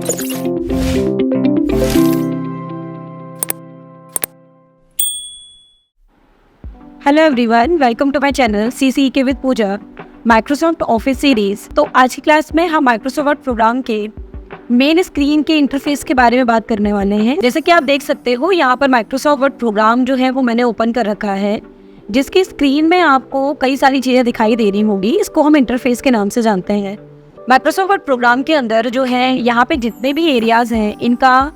Hello everyone, welcome to my channel CCEK with Pooja Microsoft office series. तो आज की class में हम माइक्रोसॉफ्ट प्रोग्राम के मेन स्क्रीन के इंटरफेस के बारे में बात करने वाले हैं। जैसे कि आप देख सकते हो, यहाँ पर माइक्रोसॉफ्ट प्रोग्राम जो है वो मैंने ओपन कर रखा है, जिसकी स्क्रीन में आपको कई सारी चीज़ें दिखाई दे रही होंगी। इसको हम इंटरफेस के नाम से जानते हैं। माइक्रोसॉफ्ट प्रोग्राम के अंदर जो है यहाँ पे जितने भी एरियाज़ हैं, इनका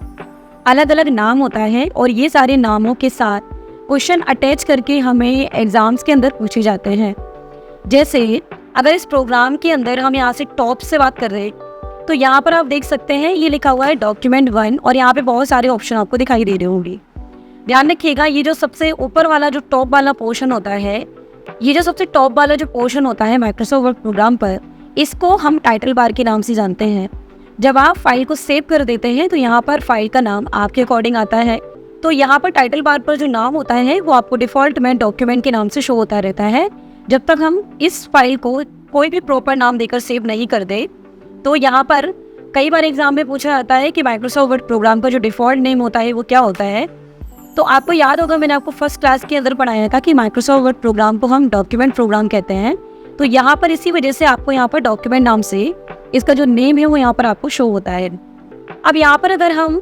अलग अलग नाम होता है और ये सारे नामों के साथ क्वेश्चन अटैच करके हमें एग्जाम्स के अंदर पूछे जाते हैं। जैसे अगर इस प्रोग्राम के अंदर हम यहाँ से टॉप से बात कर रहे हैं तो यहाँ पर आप देख सकते हैं ये लिखा हुआ है डॉक्यूमेंट 1 और यहाँ पे बहुत सारे ऑप्शन आपको दिखाई दे रहे होंगे। ध्यान रखिएगा, ये जो सबसे ऊपर वाला जो टॉप वाला पोर्शन होता है, ये जो सबसे टॉप वाला जो पोर्शन होता है माइक्रोसॉफ्ट प्रोग्राम पर, इसको हम टाइटल बार के नाम से जानते हैं। जब आप फाइल को सेव कर देते हैं तो यहाँ पर फाइल का नाम आपके अकॉर्डिंग आता है। तो यहाँ पर टाइटल बार पर जो नाम होता है वो आपको डिफ़ॉल्ट में डॉक्यूमेंट के नाम से शो होता रहता है, जब तक हम इस फाइल को कोई भी प्रॉपर नाम देकर सेव नहीं कर दे। तो यहाँ पर कई बार एग्जाम में पूछा जाता है कि माइक्रोसॉफ्ट प्रोग्राम का जो डिफ़ॉल्ट नेम होता है वो क्या होता है। तो आपको याद होगा, मैंने आपको फर्स्ट क्लास के अंदर पढ़ाया था कि माइक्रोसॉफ्ट प्रोग्राम को हम डॉक्यूमेंट प्रोग्राम कहते हैं। तो यहाँ पर इसी वजह से आपको यहाँ पर डॉक्यूमेंट नाम से इसका जो नेम है वो यहाँ पर आपको शो होता है। अब यहाँ पर अगर हम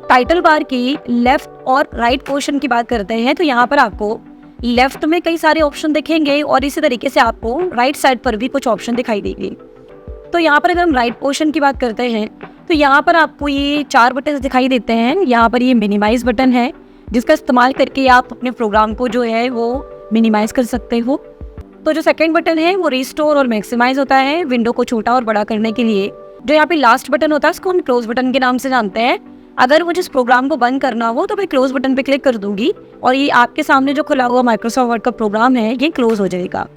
टाइटल बार की लेफ्ट और राइट पोर्शन की बात करते हैं तो यहाँ पर आपको लेफ्ट में कई सारे ऑप्शन दिखेंगे और इसी तरीके से आपको राइट साइड पर भी कुछ ऑप्शन दिखाई देंगे। तो यहाँ पर अगर हम राइट पोर्शन की बात करते हैं तो यहाँ पर आपको ये 4 बटन दिखाई देते हैं। यहाँ पर ये मिनिमाइज बटन है, जिसका इस्तेमाल करके आप अपने प्रोग्राम को जो है वो मिनिमाइज कर सकते हो। तो जो सेकेंड बटन है वो रिस्टोर और मैक्सिमाइज होता है, विंडो को छोटा और बड़ा करने के लिए। जो यहाँ पे लास्ट बटन होता है उसको हम क्लोज बटन के नाम से जानते हैं। अगर मुझे इस प्रोग्राम को बंद करना हो तो मैं क्लोज बटन पे क्लिक कर दूंगी और ये आपके सामने जो खुला हुआ माइक्रोसॉफ्ट वर्ड का प्रोग्राम है ये क्लोज हो जाएगा।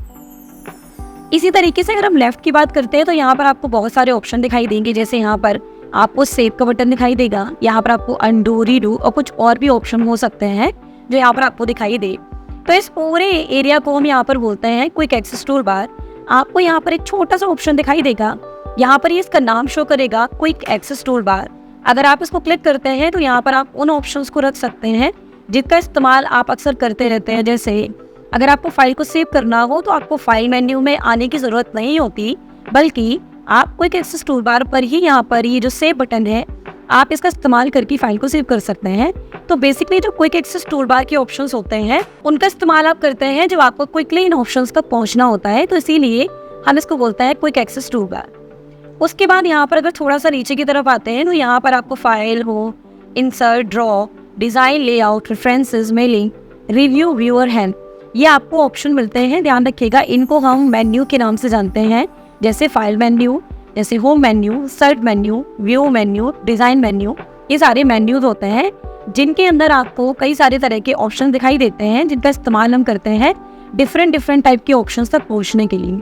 इसी तरीके से अगर हम लेफ्ट की बात करते हैं तो यहाँ पर आपको बहुत सारे ऑप्शन दिखाई देंगे। जैसे यहाँ पर आपको सेव का बटन दिखाई देगा, यहाँ पर आपको अनडू, रीडू और कुछ और भी ऑप्शन हो सकते हैं जो यहाँ पर आपको दिखाई दे। तो इस पूरे एरिया को हम यहाँ पर बोलते हैं क्विक एक्सेस टूल बार। आपको यहाँ पर एक छोटा सा ऑप्शन दिखाई देगा, यहाँ पर इसका नाम शो करेगा क्विक एक्सेस टूल बार। अगर आप इसको क्लिक करते हैं तो यहाँ पर आप उन ऑप्शंस को रख सकते हैं जिसका इस्तेमाल आप अक्सर करते रहते हैं। जैसे अगर आपको फाइल को सेव करना हो तो आपको फाइल मेन्यू में आने की ज़रूरत नहीं होती, बल्कि आप क्विक एक्सेस टूल बार पर ही यहाँ पर ये जो सेव बटन है आप इसका इस्तेमाल करके फाइल को सेव कर सकते हैं। तो बेसिकली जो क्विक एक्सेस टूल बार के ऑप्शंस होते हैं उनका इस्तेमाल आप करते हैं जब आपको क्विकली इन ऑप्शंस तक पहुँचना होता है, तो इसीलिए हम इसको बोलते हैं क्विक एक्सेस टूल बार। उसके बाद यहाँ पर अगर थोड़ा सा नीचे की तरफ आते हैं तो यहाँ पर आपको फाइल हो, insert, draw, design, layout, references, mailing, review, viewer, help, ये आपको ऑप्शन मिलते हैं। ध्यान रखिएगा, इनको हम मेन्यू के नाम से जानते हैं। जैसे फाइल मेन्यू, जैसे home menu, search menu, view menu, design menu, ये सारे मेन्यूज होते हैं जिनके अंदर आपको कई सारे तरह के ऑप्शन दिखाई देते हैं, जिनका इस्तेमाल हम करते हैं डिफरेंट टाइप के ऑप्शन तक पहुँचने के लिए।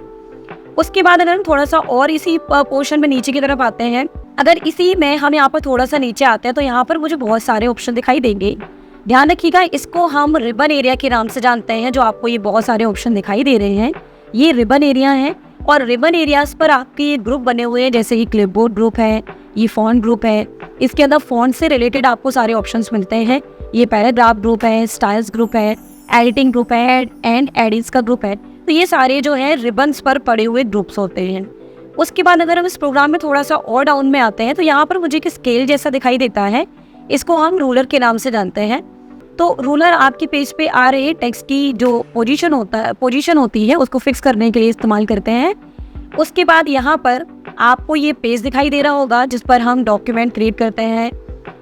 उसके बाद अगर हम थोड़ा सा और इसी पोर्शन में नीचे की तरफ आते हैं, अगर इसी में हम यहाँ पर थोड़ा सा नीचे आते हैं तो यहाँ पर मुझे बहुत सारे ऑप्शन दिखाई देंगे। ध्यान रखिएगा, इसको हम रिबन एरिया के नाम से जानते हैं। जो आपको ये बहुत सारे ऑप्शन दिखाई दे रहे हैं ये रिबन एरिया है और रिबन एरियाज पर आपके ये ग्रुप बने हुए हैं। जैसे ये क्लिपबोर्ड ग्रुप है, ये फॉन्ट ग्रुप है, इसके अंदर फॉन्ट से रिलेटेड आपको सारे ऑप्शंस मिलते हैं। ये पैराग्राफ ग्रुप है, स्टाइल्स ग्रुप है, एडिटिंग ग्रुप है एंड एडिट्स का ग्रुप है। तो ये सारे जो है रिबन्स पर पड़े हुए ग्रुप्स होते हैं। उसके बाद अगर हम इस प्रोग्राम में थोड़ा सा और डाउन में आते हैं तो यहाँ पर मुझे एक स्केल जैसा दिखाई देता है, इसको हम रूलर के नाम से जानते हैं। तो रूलर आपके पेज पे आ रहे टेक्स्ट की जो पोजीशन होती है उसको फिक्स करने के लिए इस्तेमाल करते हैं। उसके बाद यहाँ पर आपको ये पेज दिखाई दे रहा होगा जिस पर हम डॉक्यूमेंट क्रिएट करते हैं।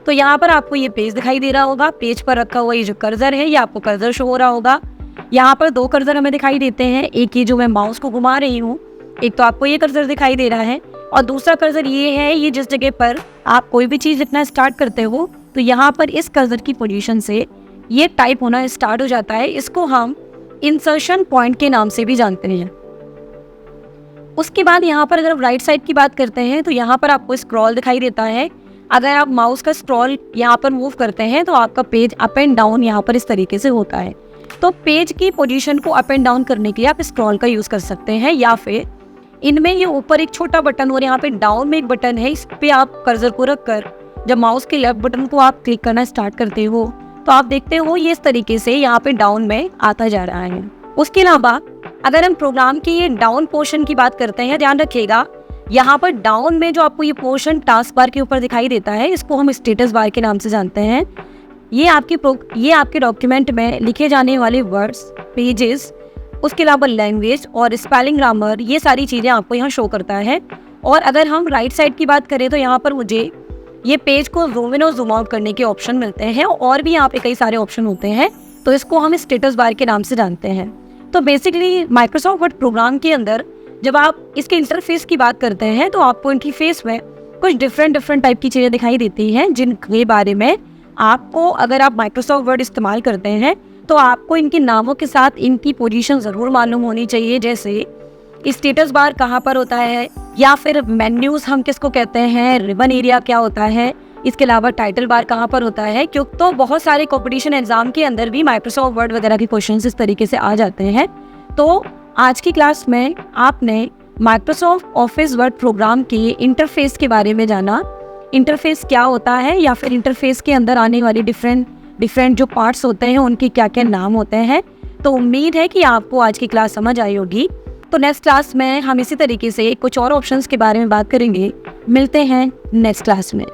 तो यहाँ पर आपको ये पेज दिखाई दे रहा होगा, पेज पर रखा हुआ ये जो कर्सर है ये आपको कर्सर शो हो रहा होगा। यहाँ पर 2 कर्सर हमें दिखाई देते हैं, एक ये जो मैं माउस को घुमा रही हूँ, एक तो आपको ये कर्सर दिखाई दे रहा है और दूसरा कर्सर ये है, ये जिस जगह पर आप कोई भी चीज़ लिखना स्टार्ट करते हो तो यहाँ पर इस कर्सर की पोजीशन से ये टाइप होना स्टार्ट हो जाता है। इसको हम इंसर्शन पॉइंट के नाम से भी जानते हैं। उसके बाद यहाँ पर अगर आप राइट साइड की बात करते हैं तो यहाँ पर आपको स्क्रॉल दिखाई देता है। अगर आप माउस का स्क्रॉल यहाँ पर मूव करते हैं तो आपका पेज अप एंड डाउन यहाँ पर इस तरीके से होता है। तो पेज की पोजीशन को अप एंड डाउन करने के लिए आप स्क्रॉल का यूज़ कर सकते हैं, या फिर इनमें ये ऊपर एक छोटा बटन और यहाँ पे डाउन में एक बटन है, इस पे आप कर्सर को रखकर जब माउस के लेफ्ट बटन को आप क्लिक करना स्टार्ट करते हो तो आप देखते हो ये इस तरीके से यहाँ पे डाउन में आता जा रहा है। उसके अलावा अगर हम प्रोग्राम के ये डाउन पोर्शन की बात करते हैं, ध्यान रखिएगा यहाँ पर डाउन में जो आपको ये पोर्शन टास्क बार के ऊपर दिखाई देता है, इसको हम स्टेटस बार के नाम से जानते हैं। ये आपके डॉक्यूमेंट में लिखे जाने वाले वर्ड्स, पेजेस, उसके अलावा लैंग्वेज और स्पेलिंग, ग्रामर, ये सारी चीज़ें आपको यहाँ शो करता है। और अगर हम राइट साइड की बात करें तो यहाँ पर मुझे ये पेज को जूम इन और जूम आउट करने के ऑप्शन मिलते हैं और भी यहाँ पे कई सारे ऑप्शन होते हैं, तो इसको हम स्टेटस बार के नाम से जानते हैं। तो बेसिकली माइक्रोसॉफ्ट वर्ड प्रोग्राम के अंदर जब आप इसके इंटरफेस की बात करते हैं तो आपको इंटरफेस में कुछ डिफरेंट टाइप की चीज़ें दिखाई देती हैं, जिनके बारे में आपको, अगर आप माइक्रोसॉफ्ट वर्ड इस्तेमाल करते हैं तो आपको इनके नामों के साथ इनकी पोजीशन ज़रूर मालूम होनी चाहिए। जैसे स्टेटस बार कहाँ पर होता है, या फिर मेन्यूज़ हम किसको कहते हैं, रिबन एरिया क्या होता है, इसके अलावा टाइटल बार कहाँ पर होता है। क्योंकि तो बहुत सारे कॉम्पिटिशन एग्जाम के अंदर भी माइक्रोसॉफ्ट वर्ड वगैरह के क्वेश्चन इस तरीके से आ जाते हैं। तो आज की क्लास में आपने माइक्रोसॉफ्ट ऑफिस वर्ड प्रोग्राम के इंटरफेस के बारे में जाना, इंटरफेस क्या होता है या फिर इंटरफेस के अंदर आने वाली डिफरेंट जो पार्ट्स होते हैं उनके क्या क्या नाम होते हैं। तो उम्मीद है कि आपको आज की क्लास समझ आई होगी। तो नेक्स्ट क्लास में हम इसी तरीके से कुछ और ऑप्शंस के बारे में बात करेंगे। मिलते हैं नेक्स्ट क्लास में।